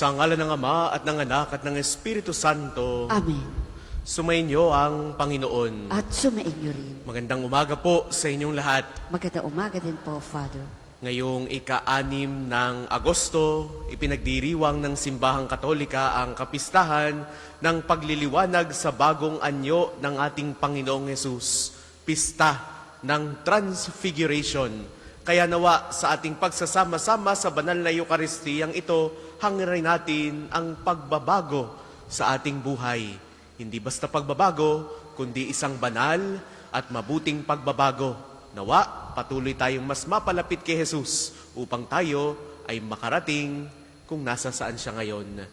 Sa ngalan ng Ama at ng Anak at ng Espiritu Santo. Amen. Sumainyo ang Panginoon. At sumainyo rin. Magandang umaga po sa inyong lahat. Magandang umaga din po, Father. Ngayong ika-6 ng Agosto, ipinagdiriwang ng Simbahang Katolika ang kapistahan ng pagliliwanag sa bagong anyo ng ating Panginoong Hesus, Pista ng Transfiguration. Kaya nawa sa ating pagsasama-sama sa banal na Eukaristiyang ito, hangirin natin ang pagbabago sa ating buhay. Hindi basta pagbabago, kundi isang banal at mabuting pagbabago. Nawa, patuloy tayong mas mapalapit kay Jesus upang tayo ay makarating kung nasa saan siya ngayon.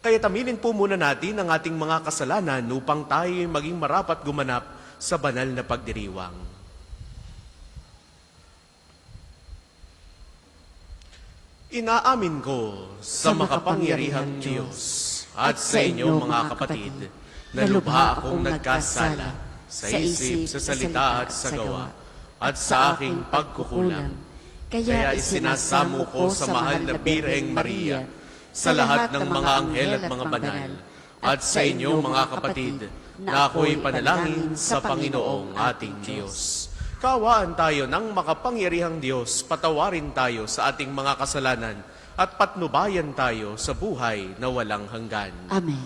Kaya tamilin po muna natin ang ating mga kasalanan upang tayo maging marapat gumanap sa banal na pagdiriwang. Inaamin ko sa makapangyarihang Diyos at sa inyong mga kapatid na lubha akong nagkasala sa isip, sa salita at sa gawa at sa aking pagkukulang. Kaya isinasamo ko sa mahal na Birheng Maria, sa lahat ng mga anghel at mga banal, at sa inyong mga kapatid na ako'y panalangin sa Panginoong ating Diyos. Kaawaan tayo ng makapangyarihang Diyos, patawarin tayo sa ating mga kasalanan at patnubayan tayo sa buhay na walang hanggan. Amen.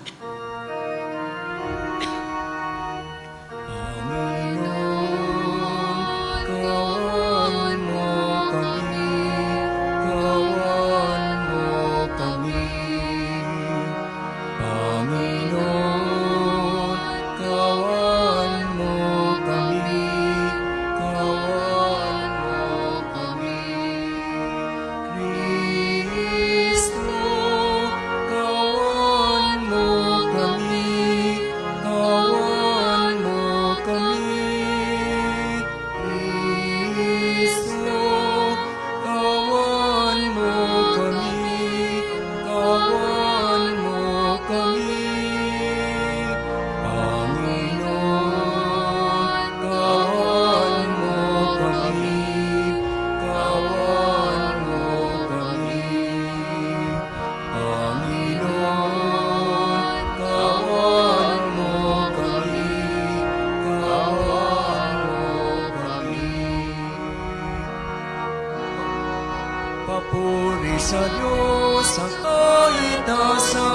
Papuri sa Diyos sa kaitasan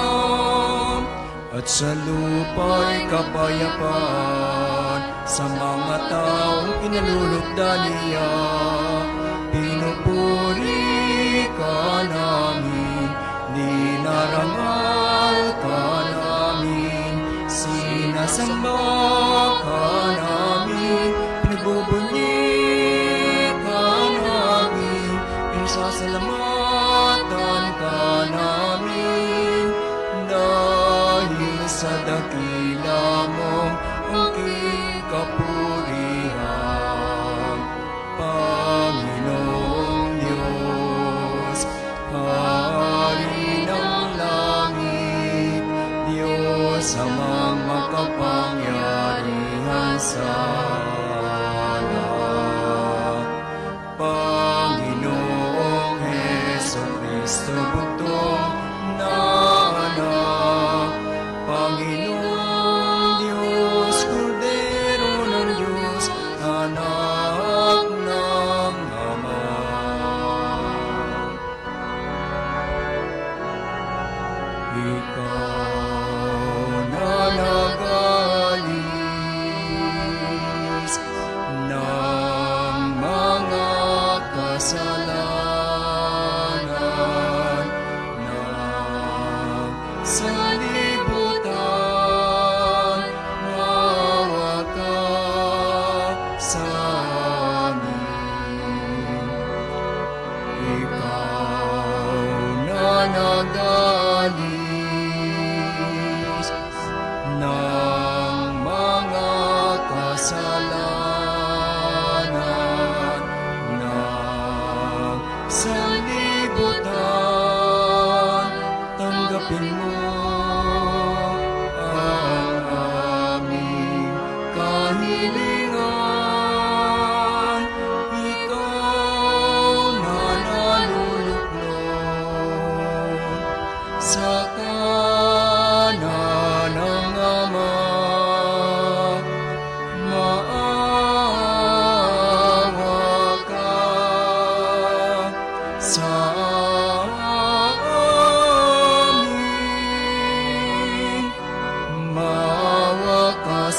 at sa lupa'y kapayapaan sa mga taong pinalulugdan niya. Pinupuri ka namin, dinarangal ka namin, sinasamba ka namin, pinagbubunyi ka namin, sasalamatan ka namin dahil sa dakila mong aking kapurihan. Panginoong Diyos, Hari ng langit, Diyos amang makapangyarihan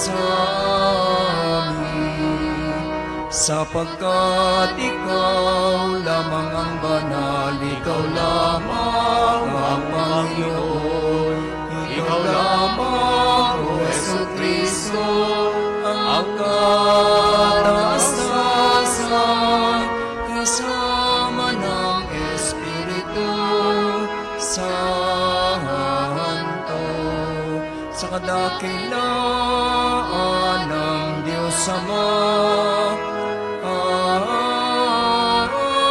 sa amin. Sapagkat ikaw lamang ang banal, ikaw lamang ang Panginoon, ikaw lamang, O Jesucristo, ang kataastasan, kasama ng Espiritu Santo, sa kadakilaan ng Diyos Ama.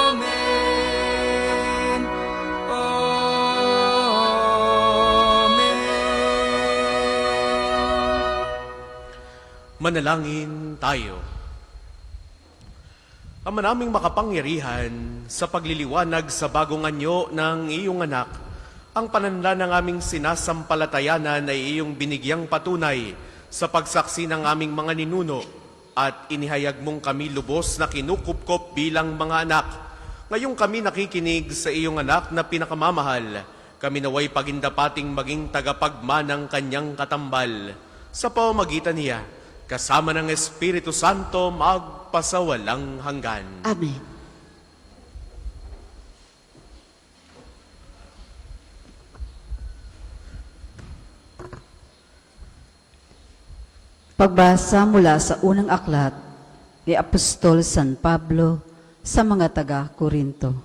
Amen. Amen. Manalangin tayo. Ama naming makapangyarihan, sa pagliliwanag sa bagong anyo ng iyong anak, ang pananlan ng aming sinasampalatayanan ay iyong binigyang patunay sa pagsaksi ng aming mga ninuno at inihayag mong kami lubos na kinukupkop bilang mga anak. Ngayong kami nakikinig sa iyong anak na pinakamamahal, kami naway pagindapating maging tagapagma ng kanyang katambal. Sa pamamagitan niya, kasama ng Espiritu Santo magpasawalang hanggan. Amen. Pagbasa mula sa unang aklat ni Apostol San Pablo sa mga taga-Korinto.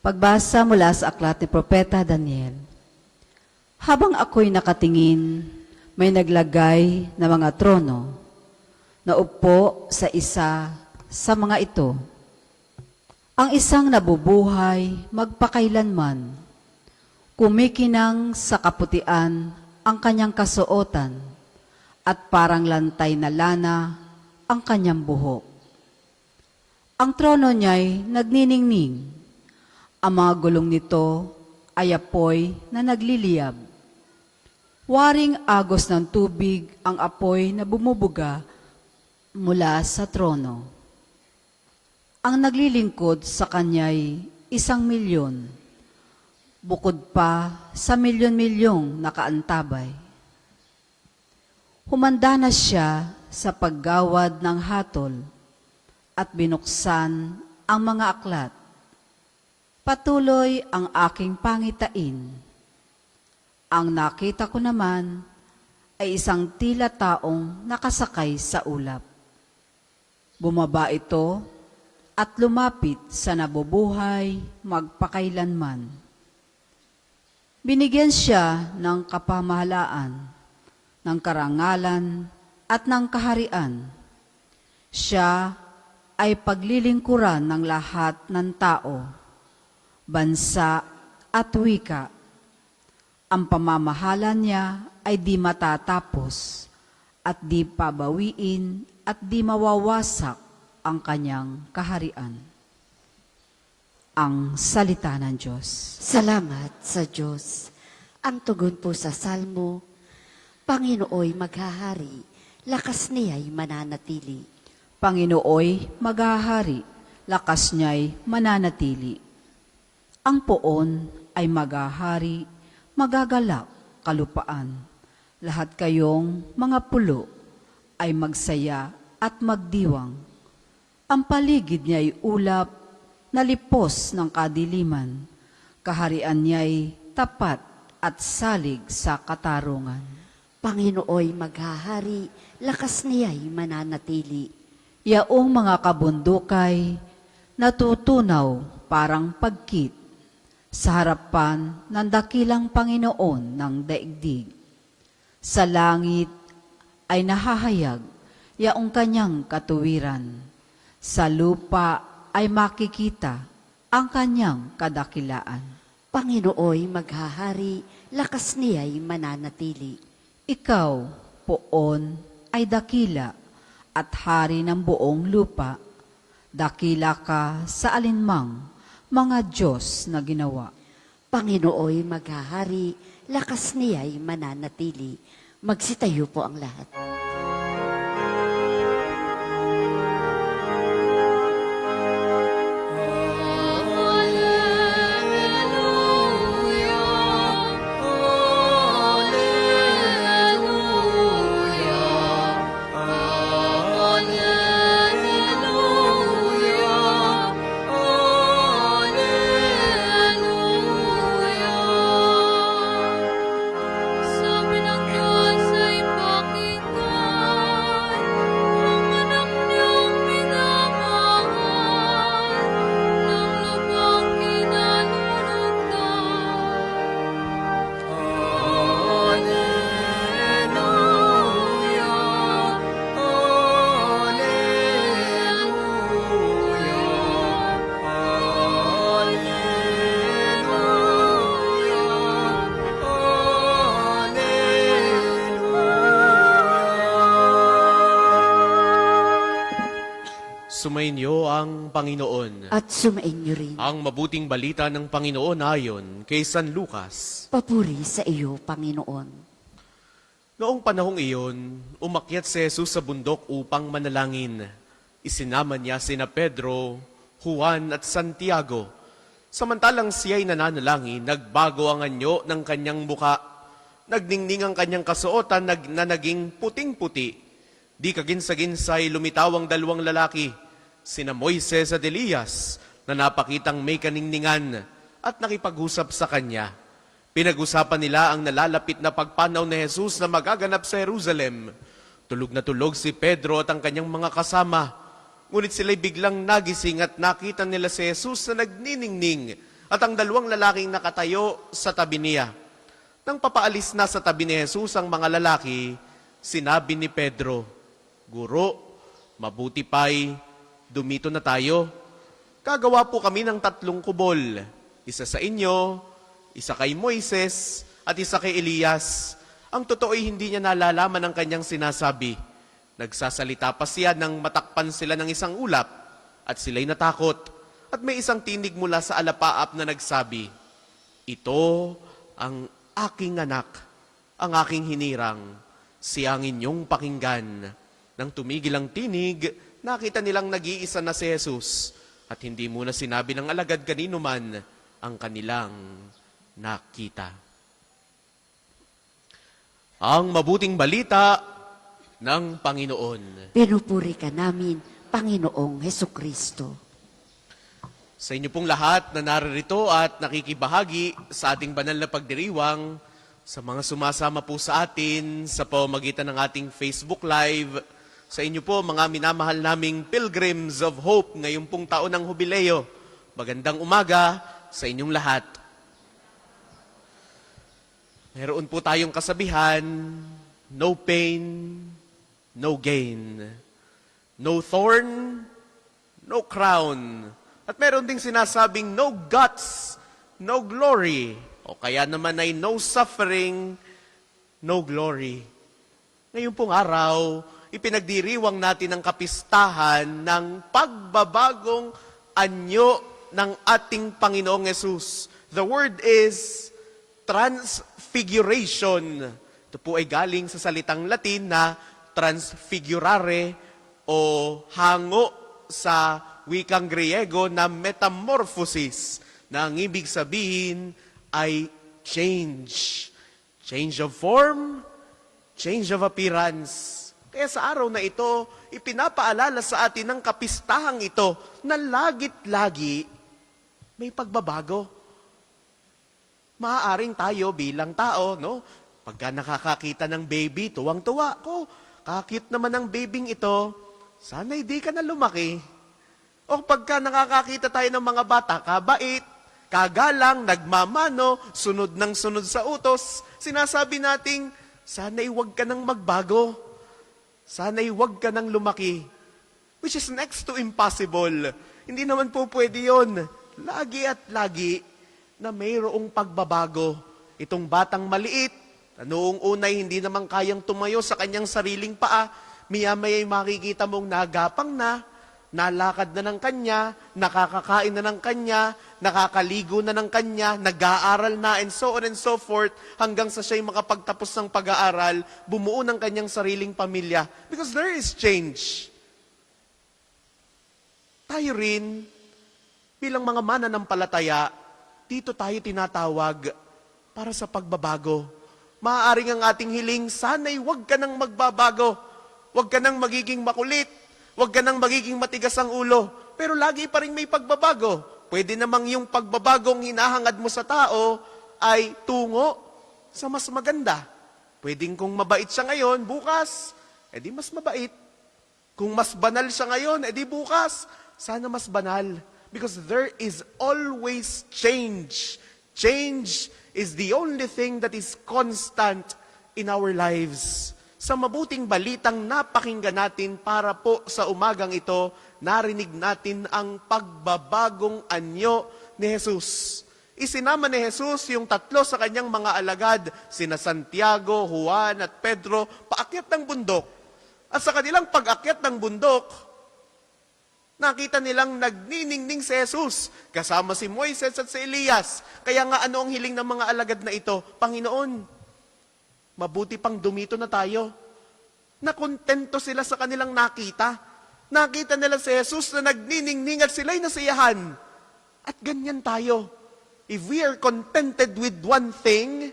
Pagbasa mula sa aklat ni Propeta Daniel. Habang ako'y nakatingin, may naglagay na mga trono na upo sa isa sa mga ito. Ang isang nabubuhay magpakailanman, kumikinang sa kaputian ang kanyang kasuotan at parang lantay na lana ang kanyang buhok. Ang trono niya'y nagniningning. Ang mga gulong nito ay apoy na nagliliyab. Waring agos ng tubig ang apoy na bumubuga mula sa trono. Ang naglilingkod sa kanya'y 1,000,000. Bukod pa sa milyon-milyong nakaantabay. Humanda na siya sa paggawad ng hatol at binuksan ang mga aklat. Patuloy ang aking pangitain. Ang nakita ko naman ay isang tila taong nakasakay sa ulap. Bumaba ito at lumapit sa nabubuhay magpakailanman. Binigyan siya ng kapamahalaan, ng karangalan at ng kaharian. Siya ay paglilingkuran ng lahat ng tao, bansa at wika. Ang pamamahala niya ay di matatapos at di pabawiin at di mawawasak ang kanyang kaharian. Ang salita ng Diyos. Salamat sa Diyos. Ang tugon po sa Salmo, Panginooy maghahari, lakas niya'y mananatili. Panginooy maghahari, lakas niya'y mananatili. Ang poon ay maghahari, magagalak kalupaan. Lahat kayong mga pulo ay magsaya at magdiwang. Ang paligid niya'y ulap, nalipos ng kadiliman, kaharian niya'y tapat at salig sa katarungan. Panginooy maghahari, lakas niya'y mananatili. Yaong mga kabundukay, natutunaw parang pagkit sa harapan ng dakilang Panginoon ng daigdig. Sa langit ay nahahayag yaong kanyang katuwiran. Sa lupa ay makikita ang kanyang kadakilaan. Panginooy maghahari, lakas niya'y mananatili. Ikaw, poon, ay dakila at hari ng buong lupa. Dakila ka sa alinmang mga Diyos na ginawa. Panginooy maghahari, lakas niya'y mananatili. Magsitayo po ang lahat. Sumainyo ang Panginoon. At sumainyo rin. Ang mabuting balita ng Panginoon ayon kay San Lucas. Papuri sa iyo, Panginoon. Noong panahong iyon, umakyat si Jesus sa bundok upang manalangin. Isinama niya sina Pedro, Juan at Santiago. Samantalang siya'y nananalangin, nagbago ang anyo ng kanyang muka. Nagningning ang kanyang kasuotan na naging puting-puti. Di kaginsa-ginsay lumitawang dalawang lalaki, sina Moises at Elias, na napakitang may kaningningan at nakipag-usap sa kanya. Pinag-usapan nila ang nalalapit na pagpanaw ni Jesus na magaganap sa Jerusalem. Tulog na tulog si Pedro at ang kanyang mga kasama. Ngunit sila'y biglang nagising at nakita nila si Jesus na nagniningning at ang dalawang lalaking nakatayo sa tabi niya. Nang papaalis na sa tabi ni Jesus ang mga lalaki, sinabi ni Pedro, Guro, mabuti pa'y dumito na tayo. Kagawa po kami ng 3 kubol. Isa sa inyo, isa kay Moises, at isa kay Elias. Ang totoo'y hindi niya nalalaman ang kanyang sinasabi. Nagsasalita pa siya nang matakpan sila ng isang ulap, at sila'y natakot. At may isang tinig mula sa alapaap na nagsabi, Ito ang aking anak, ang aking hinirang, siya ang inyong pakinggan. Nang tumigil ang tinig, nakita nilang nag-iisa na si Jesus at hindi muna sinabi ng alagad kanino man ang kanilang nakita. Ang mabuting balita ng Panginoon. Pinupuri ka namin, Panginoong Hesukristo. Sa inyo pong lahat na naririto at nakikibahagi sa ating banal na pagdiriwang, sa mga sumasama po sa atin sa pamamagitan ng ating Facebook Live, sa inyo po mga minamahal naming Pilgrims of Hope ngayong pong taon ng Hubileo. Magandang umaga sa inyong lahat. Meron po tayong kasabihan, no pain, no gain. No thorn, no crown. At meron ding sinasabing no guts, no glory. O kaya naman ay no suffering, no glory. Ngayon pong araw, ipinagdiriwang natin ang kapistahan ng pagbabagong anyo ng ating Panginoong Yesus. The word is transfiguration. Ito po ay galing sa salitang Latin na transfigurare o hango sa wikang Griego na metamorphosis, na ang ibig sabihin ay change. Change of form, change of appearance. Kaya sa araw na ito, ipinapaalala sa atin ng kapistahang ito na lagit-lagi may pagbabago. Maaaring tayo bilang tao, no? Pagka nakakakita ng baby, tuwang-tuwa ko. Kakit naman ng babing ito, sana'y di ka na lumaki. O pagka nakakakita tayo ng mga bata, kabait, kagalang, nagmamano, sunod ng sunod sa utos, sinasabi nating, sana'y huwag ka nang magbago. Sana'y huwag ka nang lumaki. Which is next to impossible. Hindi naman po pwede yun. Lagi at lagi na mayroong pagbabago. Itong batang maliit, na noong unay hindi naman kayang tumayo sa kanyang sariling paa, maya-maya'y makikita mong nagapang na, nalakad na ng kanya, nakakakain na ng kanya, nakakaligo na ng kanya, nag-aaral na, and so on and so forth, hanggang sa siya'y makapagtapos ng pag-aaral, bumuo ng kanyang sariling pamilya. Because there is change. Tayo rin, bilang mga mananampalataya, dito tayo tinatawag para sa pagbabago. Maaaring ang ating hiling, sana'y huwag ka nang magbabago. Huwag ka nang magiging makulit. Huwag ka nang magiging matigas ang ulo. Pero lagi pa rin may pagbabago. Pwede namang yung pagbabagong hinahangad mo sa tao ay tungo sa mas maganda. Pwedeng kung mabait siya ngayon, bukas, edi mas mabait. Kung mas banal siya ngayon, edi bukas, sana mas banal. Because there is always change. Change is the only thing that is constant in our lives. Sa mabuting balitang napakinggan natin para po sa umagang ito, narinig natin ang pagbabagong anyo ni Jesus. Isinama ni Jesus yung 3 sa kanyang mga alagad, sina Santiago, Juan at Pedro, paakyat ng bundok. At sa kanilang pag-akyat ng bundok, Nakita nilang nagniningning si Jesus, kasama si Moises at si Elias. Kaya nga ano ang hiling ng mga alagad na ito? Panginoon, mabuti pang dumito na tayo. Nakontento sila sa kanilang nakita. Nakita nila si Jesus na nagniningning at sila'y nasiyahan. At ganyan tayo. If we are contented with one thing,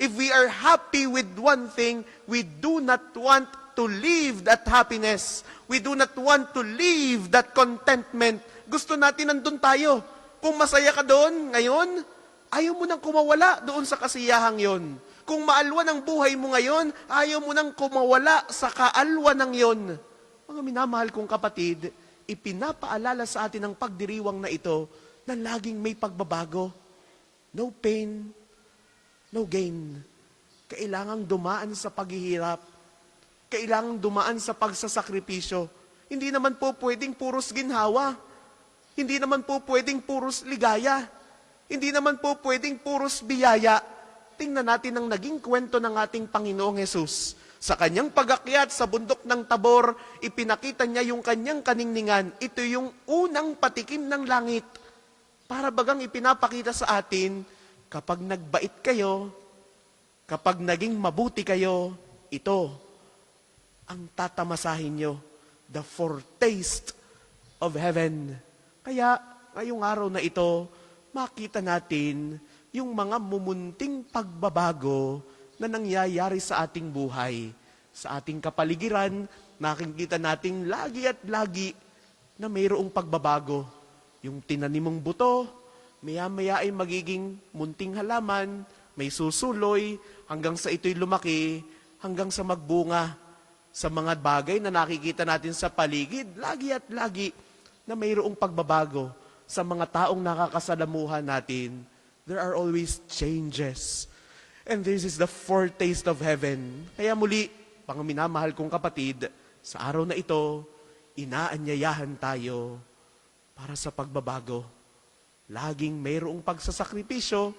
if we are happy with one thing, we do not want to leave that happiness. We do not want to leave that contentment. Gusto natin nandun tayo. Kung masaya ka doon ngayon, ayaw mo nang kumawala doon sa kasiyahang yon. Kung maalwan ang buhay mo ngayon, ayaw mo nang kumawala sa kaalwan ng yon. Mga minamahal kong kapatid, ipinapaalala sa atin ang pagdiriwang na ito na laging may pagbabago. No pain, no gain. Kailangang dumaan sa paghihirap. Kailangang dumaan sa pagsasakripisyo. Hindi naman po pwedeng puros ginhawa. Hindi naman po pwedeng puros ligaya. Hindi naman po pwedeng puros biyaya. Tingnan natin ang naging kwento ng ating Panginoong Hesus. Sa kanyang pag-akyat sa bundok ng Tabor, ipinakita niya yung kanyang kaningningan. Ito yung unang patikim ng langit. Para bagang ipinapakita sa atin, kapag nagbait kayo, kapag naging mabuti kayo, ito ang tatamasahin nyo, the foretaste of heaven. Kaya, ngayong araw na ito, makita natin yung mga mumunting pagbabago na nangyayari sa ating buhay. Sa ating kapaligiran, nakikita natin lagi at lagi na mayroong pagbabago. Yung tinanimong buto, maya-maya ay magiging munting halaman, may susuloy, hanggang sa ito'y lumaki, hanggang sa magbunga. Sa mga bagay na nakikita natin sa paligid, lagi at lagi na mayroong pagbabago. Sa mga taong nakakasalamuhan natin, there are always changes. And this is the foretaste of heaven. Kaya muli, minamahal kong kapatid, sa araw na ito, inaanyayahan tayo para sa pagbabago. Laging mayroong pagsasakripisyo,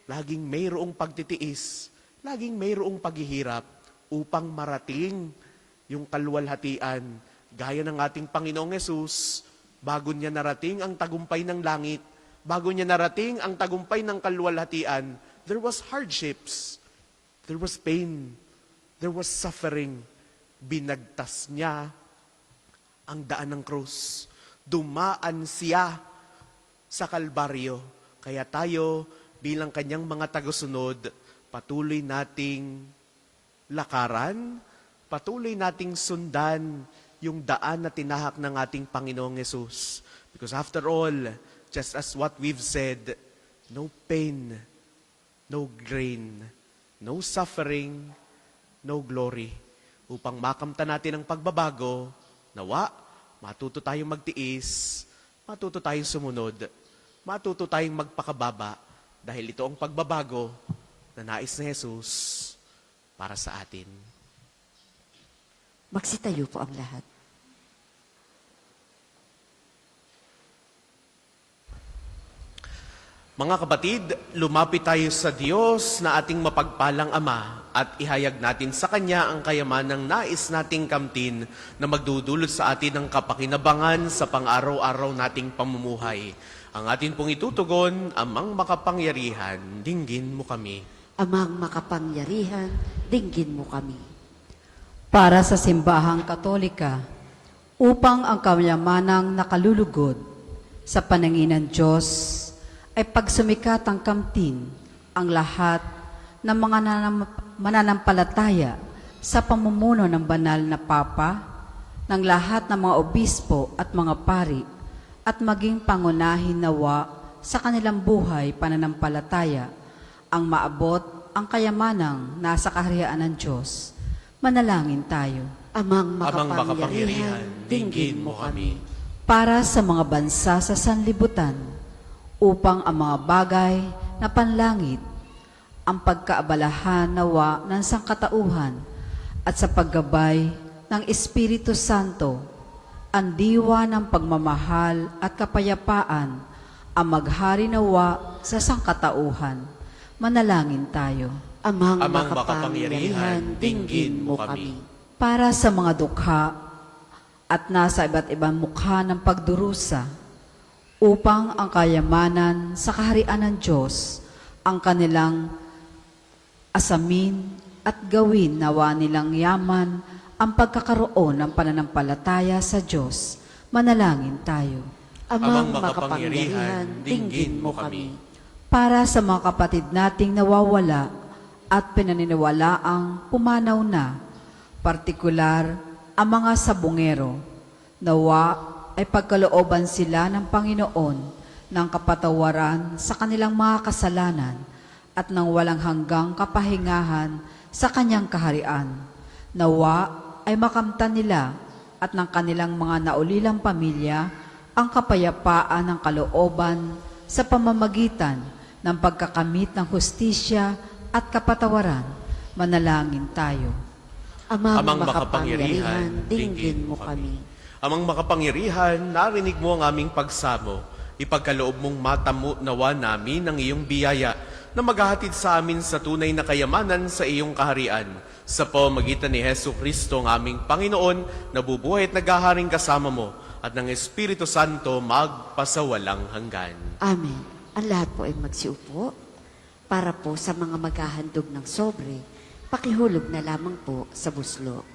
laging mayroong pagtitiis, laging mayroong paghihirap upang marating yung kaluwalhatian. Gaya ng ating Panginoong Hesus, bago niya narating ang tagumpay ng langit, bago niya narating ang tagumpay ng kaluwalhatian, there was hardships, there was pain, there was suffering. Binagtas niya ang daan ng krus. Dumaan siya sa Kalbaryo. Kaya tayo, bilang kanyang mga tagasunod, patuloy nating lakaran, patuloy nating sundan yung daan na tinahak ng ating Panginoong Hesus. Because after all, just as what we've said, no pain, no gain, no suffering, no glory. Upang makamta natin ang pagbabago, nawa, matuto tayong magtiis, matuto tayong sumunod, matuto tayong magpakababa, dahil ito ang pagbabago na nais ni Jesus para sa atin. Magsitayo po ang lahat. Mga kapatid, lumapit tayo sa Diyos na ating mapagpalang Ama at ihayag natin sa Kanya ang kayamanang nais nating kamtin na magdudulot sa atin ng kapakinabangan sa pang-araw-araw nating pamumuhay. Ang atin pong itutugon, Amang makapangyarihan, dinggin mo kami. Amang makapangyarihan, dinggin mo kami. Para sa simbahang Katolika, upang ang kayamanang nakalulugod sa paningin ng Diyos ay pagsumikatang kamtin ang lahat ng mga mananampalataya sa pamumuno ng banal na Papa, ng lahat ng mga obispo at mga pari, at maging pangunahin nawa sa kanilang buhay pananampalataya ang maabot ang kayamanang nasa kaharian ng Diyos. Manalangin tayo. Amang Amang makapangyarihan, dinggin mo kami. Para sa mga bansa sa sanlibutan, upang ang mga bagay na panlangit, ang pagkaabalahan nawa ng sangkatauhan at sa paggabay ng Espiritu Santo, ang diwa ng pagmamahal at kapayapaan ang maghari nawa sa sangkatauhan. Manalangin tayo. Amang Amang makapangyarihan, dinggin mo kami. Para sa mga dukha at nasa iba't ibang mukha ng pagdurusa upang ang kayamanan sa kaharian ng Diyos ang kanilang asamin at gawin nawa nilang yaman ang pagkakaroon ng pananampalataya sa Diyos. Manalangin tayo. Amang makapangyarihan, dinggin mo kami. Para sa mga kapatid nating nawawala at pinaniniwalaang pumanaw na, partikular ang mga sabungero, nawa ay pagkalooban sila ng Panginoon ng kapatawaran sa kanilang mga kasalanan at ng walang hanggang kapahingahan sa kanyang kaharian. Nawa ay makamtan nila at ng kanilang mga naulilang pamilya ang kapayapaan ng kalooban sa pamamagitan ng pagkakamit ng hustisya at kapatawaran. Manalangin tayo. Amang makapangyarihan, dinggin mo kami. Amang makapangyarihan, narinig mo ang aming pagsamo. Ipagkaloob mong matamo nawa namin ang iyong biyaya na maghahatid sa amin sa tunay na kayamanan sa iyong kaharian. Sa pamamagitan ni Hesu Kristo ang aming Panginoon, nabubuhay at naghaharing kasama mo at ng Espiritu Santo magpasawalang hanggan. Amen. Ang lahat po ay magsiupo. Para po sa mga maghahandog ng sobre, pakihulog na lamang po sa buslo.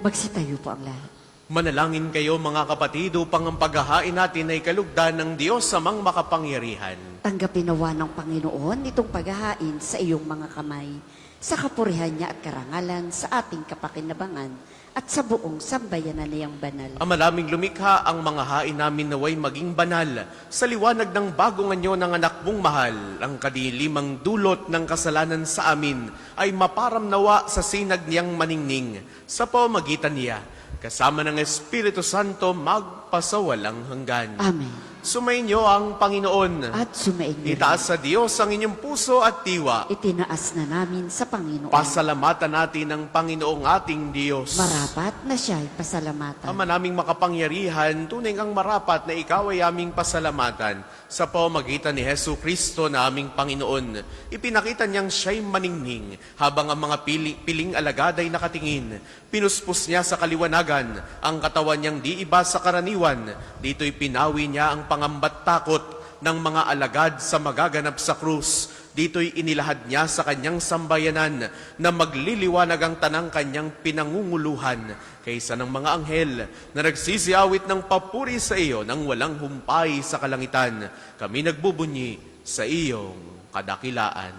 Magsitayo po ang lahat. Manalangin kayo mga kapatid upang ang paghahain natin ay kalugdan ng Diyos amang makapangyarihan. Tanggapin nawa ng Panginoon itong paghahain sa iyong mga kamay, sa kapurihan niya at karangalan sa ating kapakinabangan at sa buong sambayanan niyang banal. Ang malaming lumikha ang mga hain namin naway maging banal sa liwanag ng bagong anyo ng anak mong mahal. Ang kadilimang dulot ng kasalanan sa amin ay maparamnawa sa sinag niyang maningning sa pamagitan niya. Kasama ng Espiritu Santo magpasawalang hanggan. Amen. Sumainyo ang Panginoon. At sumainyo. Itaas sa Diyos ang inyong puso at diwa. Itinaas na namin sa Panginoon. Pasalamatan natin ang Panginoong ating Diyos. Marapat na siya'y pasalamatan. Ama naming makapangyarihan, tunay ang marapat na ikaw ay aming pasalamatan sa pamamagitan ni Hesu Kristo na aming Panginoon. Ipinakita niyang siya'y maningning habang ang mga piling alagad ay nakatingin. Pinuspos niya sa kaliwanagan ang katawan niyang di iba sa karaniwan. Dito'y pinawi niya ang pangambat takot ng mga alagad sa magaganap sa krus. Dito'y inilahad niya sa kanyang sambayanan na magliliwanag ang tanang kanyang pinangunguluhan kaysa ng mga anghel na nagsisiawit ng papuri sa iyo nang walang humpay sa kalangitan. Kami nagbubunyi sa iyong kadakilaan.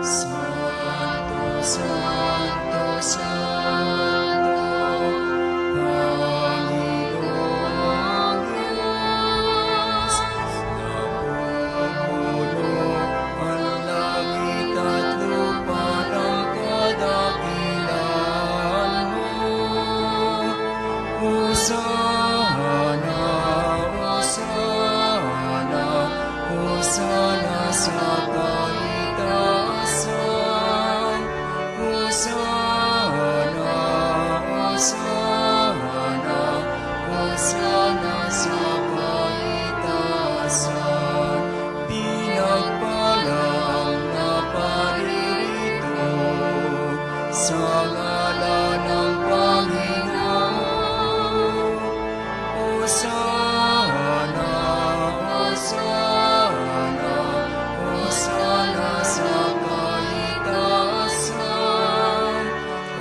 Santo, Santo, Santo, Panginoong Diyos, napupuno ang langit at lupa ng kadakilaan mo. Hosana, Hosana, Hosana sa kaitaasan. Hosana, Hosana, Hosana sa kaitaasan. Pinagpala ang naparirito sa ngalan ng Panginoon. Hosana, Hosana, Hosana sa kaitaasan.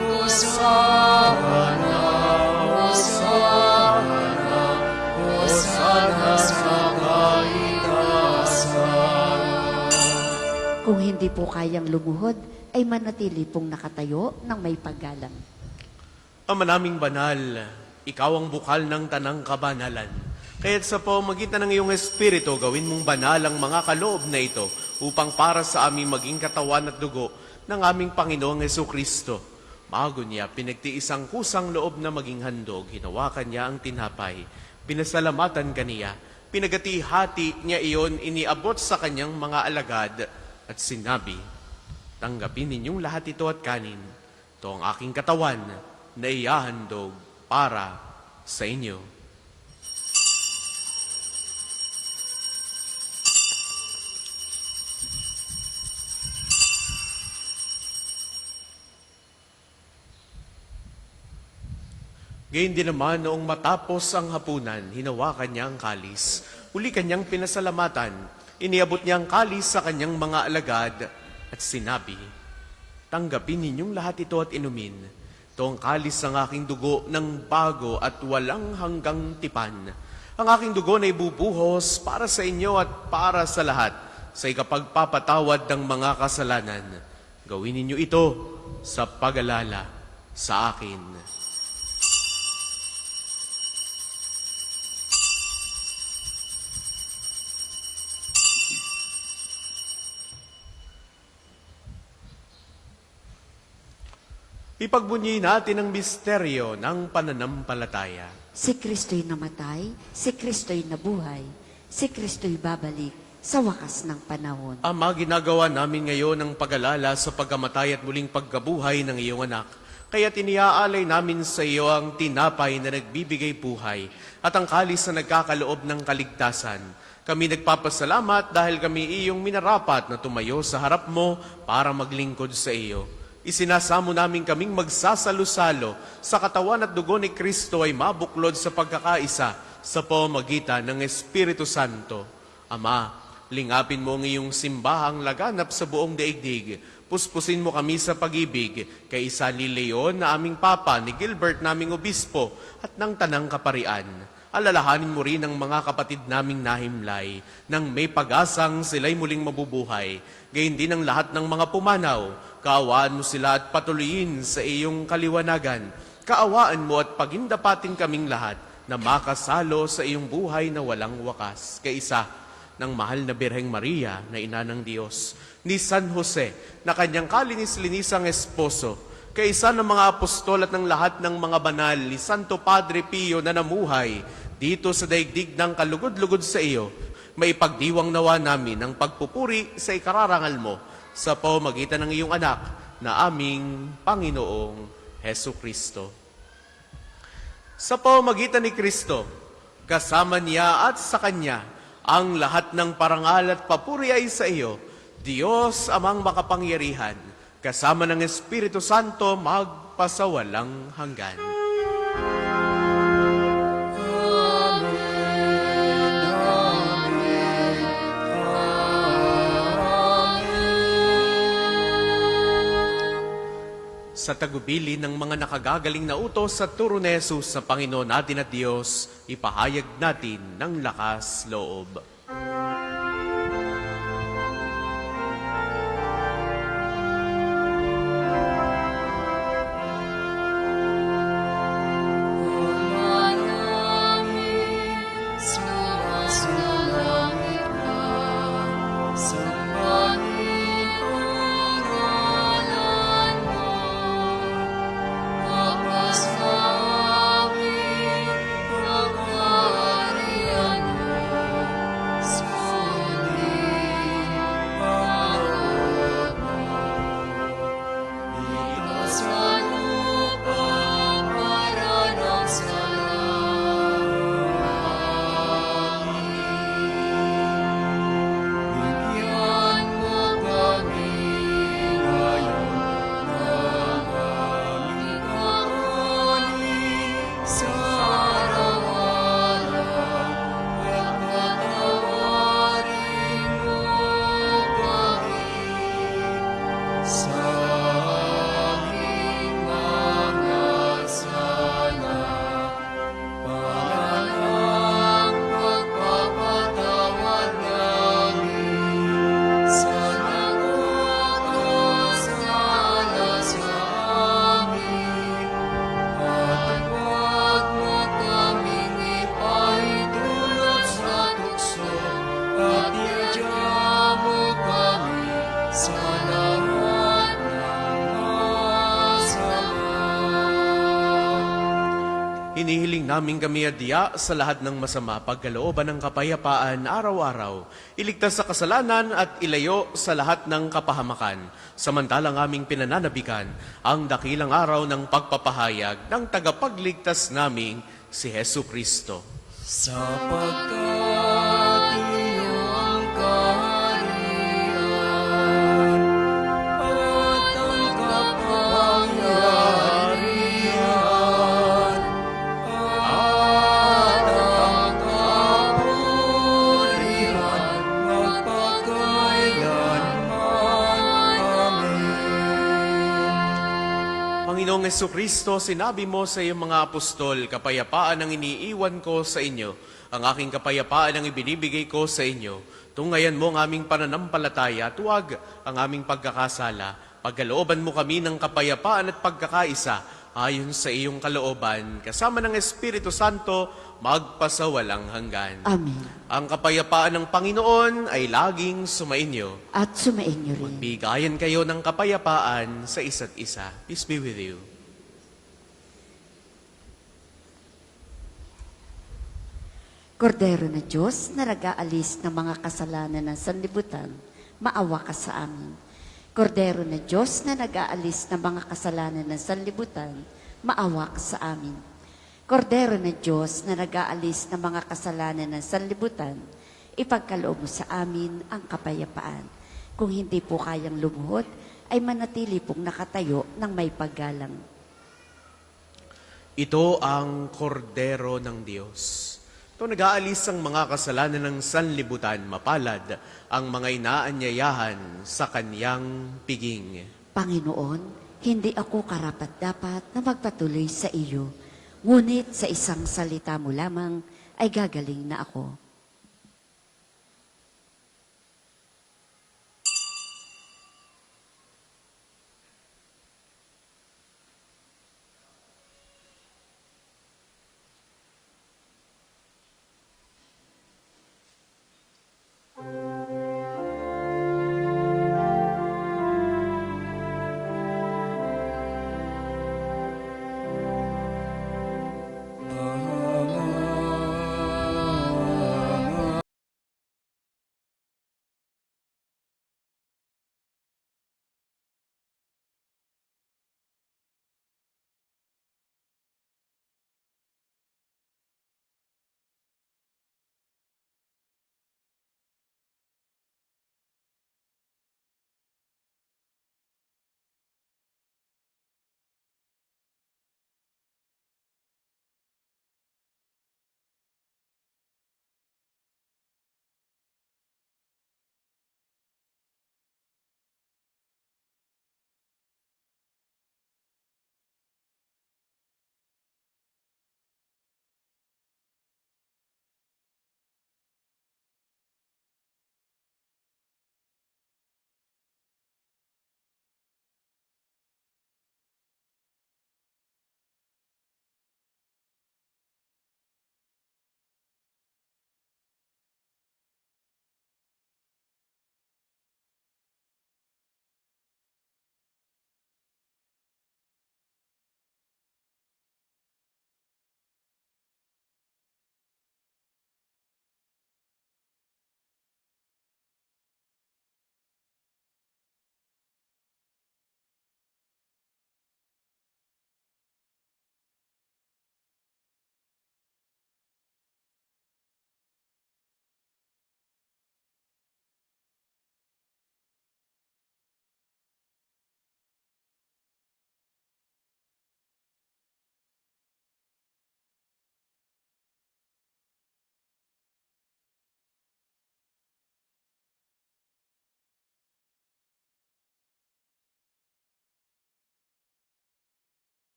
Hosana, Hosana, Hosana sa kaitaasan. Kung hindi po kayang lumuhod, ay manatili pong nakatayo ng may paggalang. Ama naming banal, ikaw ang bukal ng tanang kabanalan. Kaya't sa pamamagitan ng iyong Espiritu, gawin mong banal ang mga kaloob na ito upang para sa aming maging katawan at dugo ng aming Panginoong Jesucristo. Bago niya, pinagtiis ang kusang loob na maging handog, hinawakan niya ang tinapay, pinasalamatan kaniya, pinagati-hati niya iyon, iniabot sa kanyang mga alagad at sinabi, tanggapin ninyong lahat ito at kanin. Ito ang aking katawan na iyahandog para sa inyo. Gayun din naman noong matapos ang hapunan, hinawakan niya ang kalis. Uli kanyang pinasalamatan, iniabot niya ang kalis sa kanyang mga alagad at sinabi, tanggapin ninyong lahat ito at inumin. Ito ang kalis ng aking dugo ng bago at walang hanggang tipan. Ang aking dugo na ibubuhos para sa inyo at para sa lahat sa ikapagpapatawad ng mga kasalanan. Gawin ninyo ito sa pag-alala sa akin. Ipagbunyi natin ang misteryo ng pananampalataya. Si Kristo'y namatay, si Kristo'y nabuhay, si Kristo'y babalik sa wakas ng panahon. Ama, ginagawa namin ngayon ang pag-alala sa pagkamatay at muling pagkabuhay ng iyong anak. Kaya tiniaalay namin sa iyo ang tinapay na nagbibigay buhay at ang kalis na nagkakaloob ng kaligtasan. Kami nagpapasalamat dahil kami iyong minarapat na tumayo sa harap mo para maglingkod sa iyo. Isinasamo namin kaming magsasalo-salo sa katawan at dugo ni Kristo ay mabuklod sa pagkakaisa sa pamamagitan ng Espiritu Santo. Ama, lingapin mo ang iyong simbahang laganap sa buong daigdig. Puspusin mo kami sa pag-ibig kay Isa ni Leon na aming Papa, ni Gilbert naming Obispo at ng Tanang Kaparian. Alalahanin mo rin ang mga kapatid naming nahimlay nang may pag-asang sila'y muling mabubuhay. Gayun din ang lahat ng mga pumanaw. Kaawaan mo sila at patuloyin sa iyong kaliwanagan. Kaawaan mo at pagindapatin kaming lahat na makasalo sa iyong buhay na walang wakas. Kaisa ng mahal na Birheng Maria na ina ng Diyos, ni San Jose na kanyang kalinis-linisang esposo, kaisa ng mga apostol at ng lahat ng mga banal, ni Santo Padre Pio na namuhay dito sa daigdig ng kalugod-lugod sa iyo, maipagdiwang nawa namin ang pagpupuri sa ikararangal mo sa pamamagitan ng iyong anak na aming Panginoong Hesu Kristo. Sa pamamagitan ni Kristo, kasama niya at sa Kanya, ang lahat ng parangal at papuri ay sa iyo, Diyos amang makapangyarihan, kasama ng Espiritu Santo magpasawalang hanggan. Sa tagubili ng mga nakagagaling na utos sa turo ni Jesus sa Panginoon natin at Diyos, ipahayag natin ng lakas loob. sa lahat ng masama. Hinihiling namin kami adya sa lahat ng masama, pagkalooban ng kapayapaan araw-araw, iligtas sa kasalanan at ilayo sa lahat ng kapahamakan. Samantalang aming pinananabikan ang dakilang araw ng pagpapahayag ng tagapagligtas naming si Hesu Kristo. Sapagkat iyong kaharian at ang kapangyarihan at ang kapurihan magpakailanman. Amen. Panginoong Hesu Kristo, sinabi mo sa iyong mga apostol, kapayapaan ang iniiwan ko sa inyo, ang aking kapayapaan ang ibinibigay ko sa inyo. Tungayan mo ang aming pananampalataya, tuwag ang aming pagkakasala. Pagkalooban mo kami ng kapayapaan at pagkakaisa, ayon sa iyong kalooban, kasama ng Espiritu Santo, magpasawalang hanggan. Amen. Ang kapayapaan ng Panginoon ay laging sumainyo. At sumainyo rin. Bigayan kayo ng kapayapaan sa isa't isa. Peace be with you. Kordero na Diyos na nag-aalis ng mga kasalanan ng sanlibutan, maawa ka sa amin. Kordero na Diyos na nag-aalis ng mga kasalanan ng sanlibutan, maawa ka sa amin. Kordero na Diyos na nag-aalis ng mga kasalanan ng sanlibutan, ipagkaloob mo sa amin ang kapayapaan. Kung hindi po kayang lumuhod, ay manatili pong nakatayo ng may paggalang. Ito ang kordero ng Diyos. Ito nag-aalis ang mga kasalanan ng sanlibutan, mapalad ang mga inaanyayahan sa kanyang piging. Panginoon, hindi ako karapat-dapat na magpatuloy sa iyo, ngunit sa isang salita mo lamang ay gagaling na ako.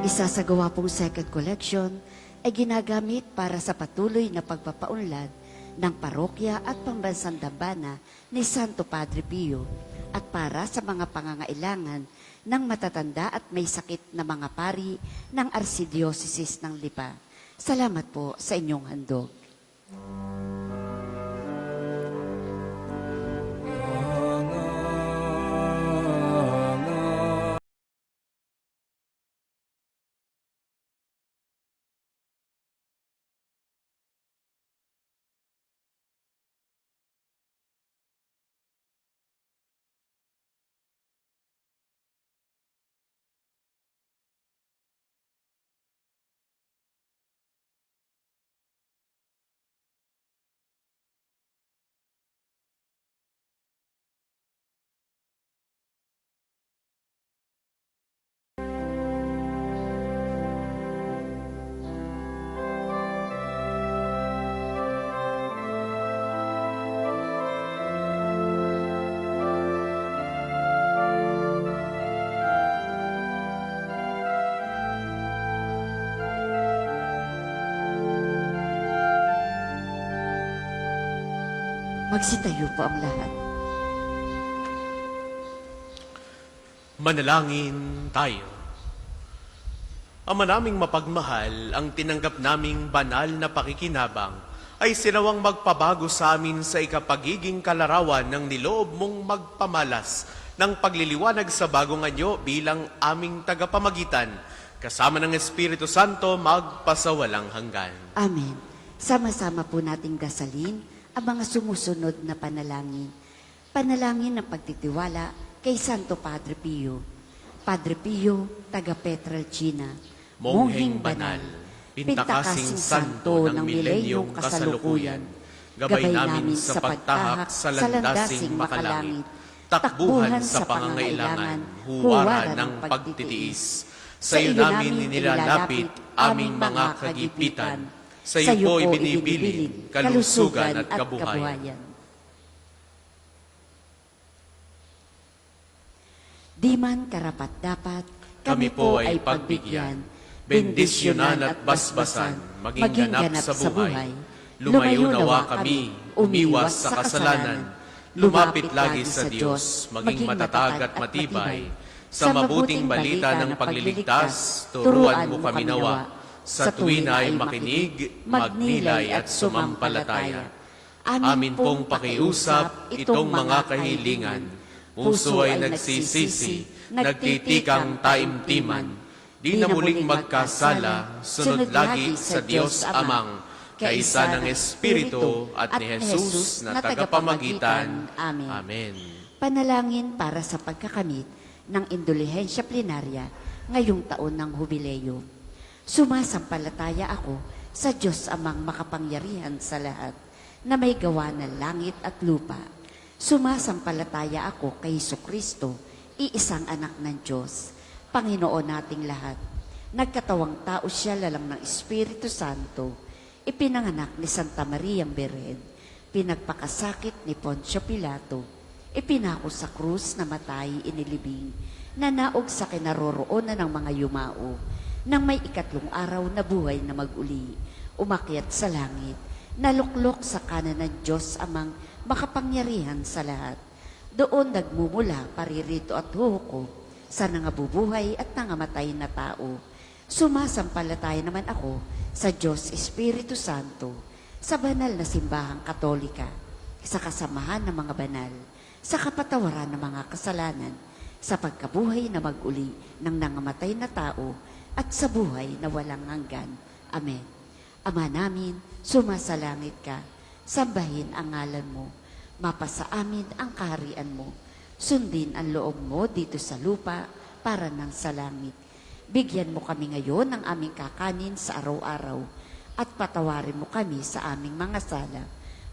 isasagawa pong second collection ay ginagamit para sa patuloy na pagpapaunlad ng parokya at pambansang dambana ni Santo Padre Pio at para sa mga pangangailangan ng matatanda at may sakit na mga pari ng Arsidioceses ng Lipa. Salamat po sa inyong handog. Magsitayo po ang lahat. Manalangin tayo. Ama naming mapagmahal, ang tinanggap naming banal na pakikinabang ay sinawang magpabago sa amin sa ikapagiging kalarawan ng niloob mong magpamalas ng pagliliwanag sa bagong anyo bilang aming tagapamagitan, kasama ng Espiritu Santo magpasawalang hanggan. Amen. Sama-sama po nating dasalin ang mga sumusunod na panalangin. Panalangin ng pagtitiwala kay Santo Padre Pio. Padre Pio, taga Petralcina, Mongheng banal, pintakasing santo ng milenyong kasalukuyan, gabay namin sa pagtahak sa landasing makalangit, takbuhan sa pangangailangan, huwara ng pagtitiis. Sa iyo namin nilalapit aming mga kagipitan, sa iyo po ibinibilin kalusugan at kabuhayan. Di man karapat-dapat, Kami po ay pagbigyan, bendisyonan at basbasan, maging ganap sa buhay. Lumayo nawa kami, umiwas sa kasalanan, lumapit lagi sa Diyos, maging matatag at matibay. Sa mabuting balita ng pagliligtas, turuan mo kami nawa. Sa tuwin ay makinig, magnilay at sumampalataya. Amin pong pakiusap itong mga kahilingan. Puso ay nagsisisi, nagtitikang taimtiman. Di na muling magkasala, sunod lagi sa Diyos Amang, kaisa ng Espiritu at ni Jesus na tagapamagitan. Amen. Panalangin para sa pagkakamit ng indulhensya plenarya ngayong taon ng Hubileo. Sumasampalataya ako sa Diyos Amang makapangyarihan sa lahat na may gawa ng langit at lupa. Sumasampalataya ako kay Jesucristo, iisang anak ng Diyos, Panginoon nating lahat. Nagkatawang tao siya lalang ng Espiritu Santo, ipinanganak ni Santa Maria Birhen, pinagpakasakit ni Poncio Pilato, ipinako sa krus na matay inilibing, nanaog sa kinaroroonan ng mga yumao, nang may ikatlong araw na buhay na mag-uli, umakyat sa langit, naluklok sa kanan ng Diyos Amang makapangyarihan sa lahat. Doon nagmumula paririto at huhuko sa nangabubuhay at nangamatay na tao. Sumasampalataya naman ako sa Diyos Espiritu Santo, sa banal na simbahang Katolika, sa kasamahan ng mga banal, sa kapatawaran ng mga kasalanan, sa pagkabuhay na mag-uli ng nangamatay na tao, at sa buhay na walang hanggan. Amen. Ama namin, sumasalangit ka, sambahin ang ngalan mo, mapasa amin ang kaharian mo, sundin ang loob mo dito sa lupa para nang sa langit. Bigyan mo kami ngayon ng aming kakanin sa araw-araw at patawarin mo kami sa aming mga sala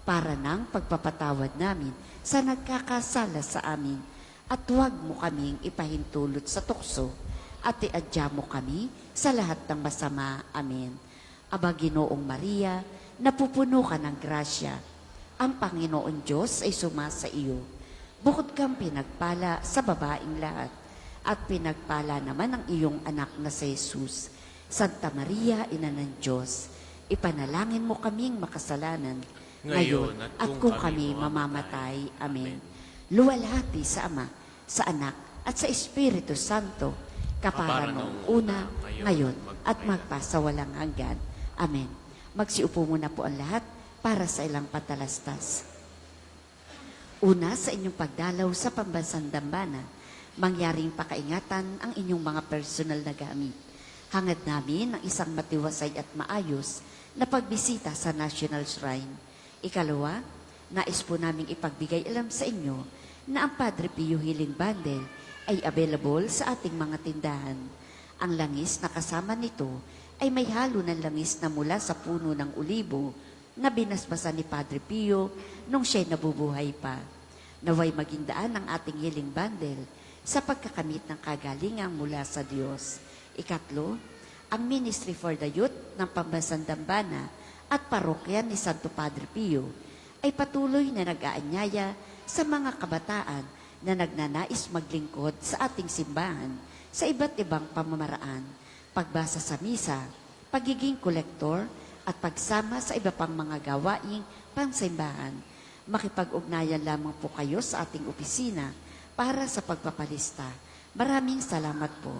para nang pagpapatawad namin sa nagkakasala sa amin at huwag mo kaming ipahintulot sa tukso at iadya mo kami sa lahat ng masama. Amen. Aba Ginoong Maria, napupuno ka ng grasya. Ang Panginoon Diyos ay sumasa iyo. Bukod kang pinagpala sa babaing lahat, at pinagpala naman ang iyong anak na si Jesus. Santa Maria, Ina ng Diyos, ipanalangin mo kaming makasalanan, ngayon at kung kami mamamatay. Amen. Luwalhati sa Ama, sa Anak, at sa Espiritu Santo, kapara noong una, ngayon, at magpasawalang hanggan. Amen. Magsiupo muna po ang lahat para sa ilang patalastas. Una, sa inyong pagdalaw sa pambansang dambana, mangyaring pakaingatan ang inyong mga personal na gamit. Hangad namin ang isang matiwasay at maayos na pagbisita sa National Shrine. Ikalawa, nais po naming ipagbigay alam sa inyo na ang Padre Pio Healing Bundle ay available sa ating mga tindahan. Ang langis na kasama nito ay may halo ng langis na mula sa puno ng ulibo na binasbasan ni Padre Pio nung siya'y nabubuhay pa. Naway maging daan ang ating healing bundle sa pagkakamit ng kagalingang mula sa Diyos. Ikatlo, ang Ministry for the Youth ng Pambansang Dambana at Parokya ni Santo Padre Pio ay patuloy na nag-aanyaya sa mga kabataan na nagnanais maglingkod sa ating simbahan sa iba't ibang pamamaraan, pagbasa sa misa, pagiging kolektor, at pagsama sa iba pang mga gawaing pangsimbahan. Makipag-ugnayan lamang po kayo sa ating opisina para sa pagpapalista. Maraming salamat po.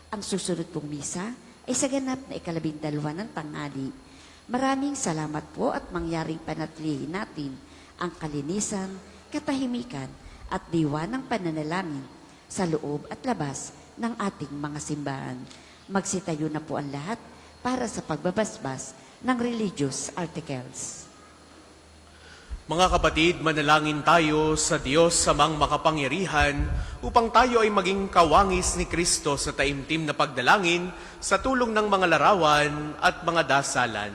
Ang susunod pong misa ay sa ganap na 12 ng tanghali. Maraming salamat po at mangyaring panatilihin natin ang kalinisan, katahimikan at diwa ng pananalangin sa loob at labas ng ating mga simbahan. Magsitayo na po ang lahat para sa pagbabasbas ng religious articles. Mga kapatid, manalangin tayo sa Diyos samang makapangyarihan upang tayo ay maging kawangis ni Kristo sa taimtim na pagdalangin sa tulong ng mga larawan at mga dasalan.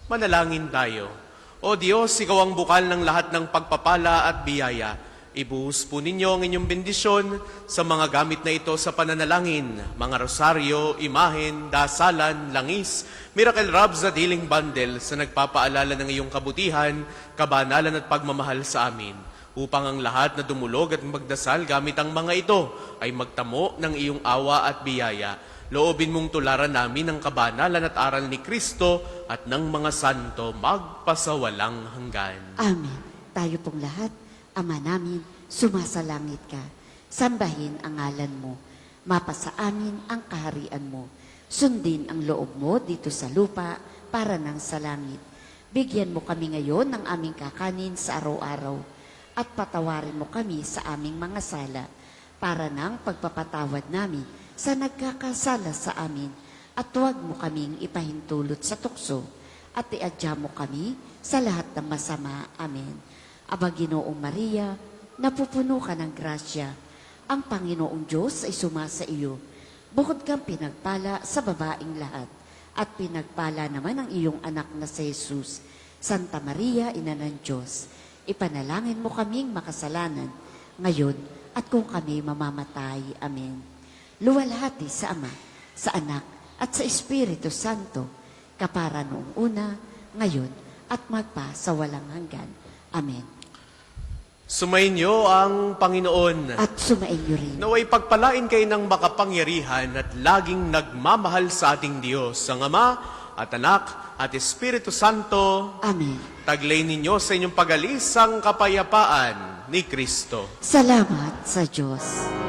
Manalangin tayo. O Diyos, Ikaw ang bukal ng lahat ng pagpapala at biyaya. Ibuhos po ninyo ang inyong bendisyon sa mga gamit na ito sa pananalangin, mga rosaryo, imahen, dasalan, langis, miracle robs at healing bundle sa nagpapaalala ng iyong kabutihan, kabanalan at pagmamahal sa amin, upang ang lahat na dumulog at magdasal gamit ang mga ito ay magtamo ng iyong awa at biyaya. Loobin mong tularan namin ang kabanalan at aral ni Kristo at ng mga santo magpasawalang hanggan. Amen. Tayo pong lahat, Ama namin, sumasalangit ka. Sambahin ang ngalan mo. Mapasa amin ang kaharian mo. Sundin ang loob mo dito sa lupa para nang sa langit. Bigyan mo kami ngayon ng aming kakanin sa araw-araw at patawarin mo kami sa aming mga sala para nang pagpapatawad namin sa nagkakasala sa amin at huwag mo kaming ipahintulot sa tukso at iadya mo kami sa lahat ng masama. Amen. Aba Ginoong Maria, napupuno ka ng grasya. Ang Panginoong Diyos ay sumasa iyo. Bukod kang pinagpala sa babaing lahat, at pinagpala naman ang iyong anak na si Jesus. Santa Maria, Ina ng Diyos, ipanalangin mo kaming makasalanan, ngayon at kung kami mamamatay. Amen. Luwalhati sa Ama, sa Anak, at sa Espiritu Santo, kapara noong una, ngayon, at magpa sa walang hanggan. Amen. Sumainyo ang Panginoon. At sumainyo rin. Naway pagpalain kayo ng makapangyarihan at laging nagmamahal sa ating Diyos, ang Ama at Anak at Espiritu Santo. Amen. Taglay ninyo sa inyong pag-alis ang kapayapaan ni Kristo. Salamat sa Diyos.